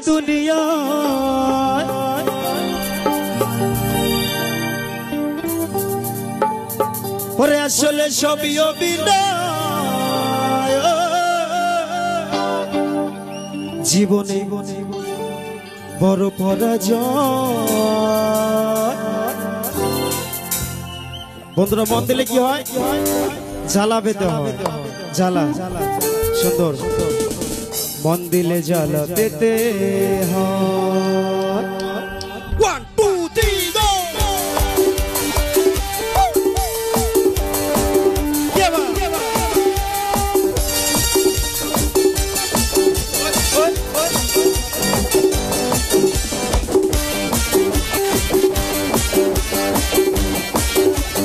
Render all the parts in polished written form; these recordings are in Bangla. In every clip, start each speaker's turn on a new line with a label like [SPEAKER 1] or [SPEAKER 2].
[SPEAKER 1] দুনিয়া ওরে আসলে সবই অভিনয় জীবনে বড় পরাজয়। বন্ধুরা মন দিলে কি হয়? জ্বালা পেতে হয়, জ্বালা সুন্দর মন দিলে জ্বালা পেতে হয়। 1 2 3 go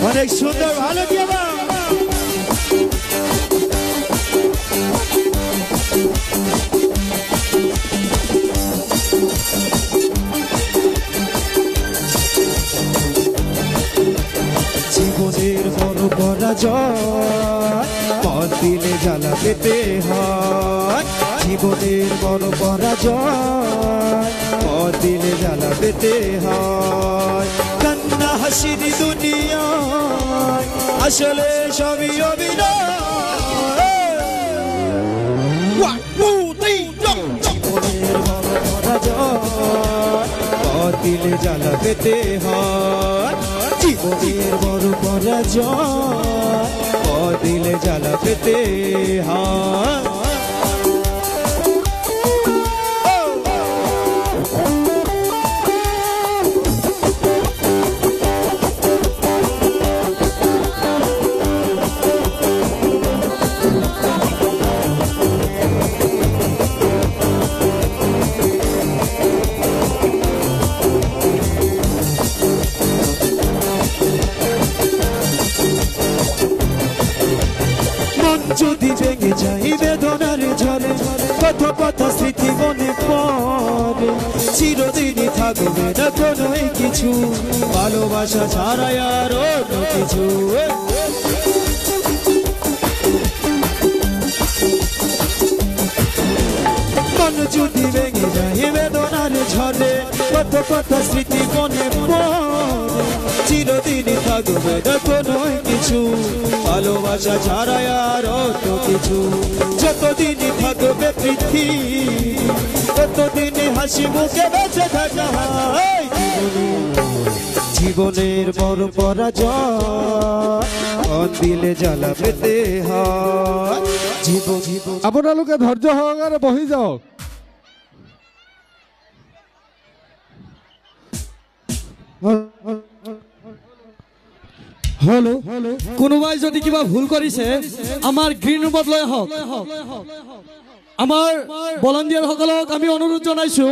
[SPEAKER 1] অনেক সুন্দর ভালো কি আবার জীবনের বড় পরাজয় মন দিলে জ্বালা পেতে হয়। জীবনের বড় পরাজয় মন দিলে জ্বালা পেতে হয়। কান্না হাসির দুনিয়ায় আসলে সবই অভিনয়। 1 2 3 go জীবনের বড় পরাজয় মন দিলে জ্বালা পেতে হয়। জীবনের বড় পরাজয় দিলে জ্বালা পেতে হয়। যদি ভেঙে যাই বেদনার ঝরে কত কথা স্মৃতি মনে পড়ে চিরদিনই থাকবে না কোনো কিছু ভালোবাসা ছাড়াই আর অন্য কিছু। মন যদি ভেঙে যাই বেদনার ঝরে কত কথা স্মৃতি মনে পড়ে চিরদিনই থাকবে না কোনো কিছু ভালোবাসা ছাড়াই আর অন্য কিছু। যতদিনই থাকবে পৃথিবী ততদিনই হাসি মুখে বেঁচে থাকা হয়। জীবনের বড় পরাজয় মন দিলে জ্বালা পেতে হয়।
[SPEAKER 2] আপোনালোকে ধৈৰ্য সহকাৰে বহি যাওক।
[SPEAKER 3] হেল্ল' কোনোবাই যদি কিবা ভুল কৰিছে আমাৰ গ্ৰীণ ৰুমত লৈ আহক। আমাৰ ভলাণ্টিয়াৰসকলক আমি অনুৰোধ জনাইছো।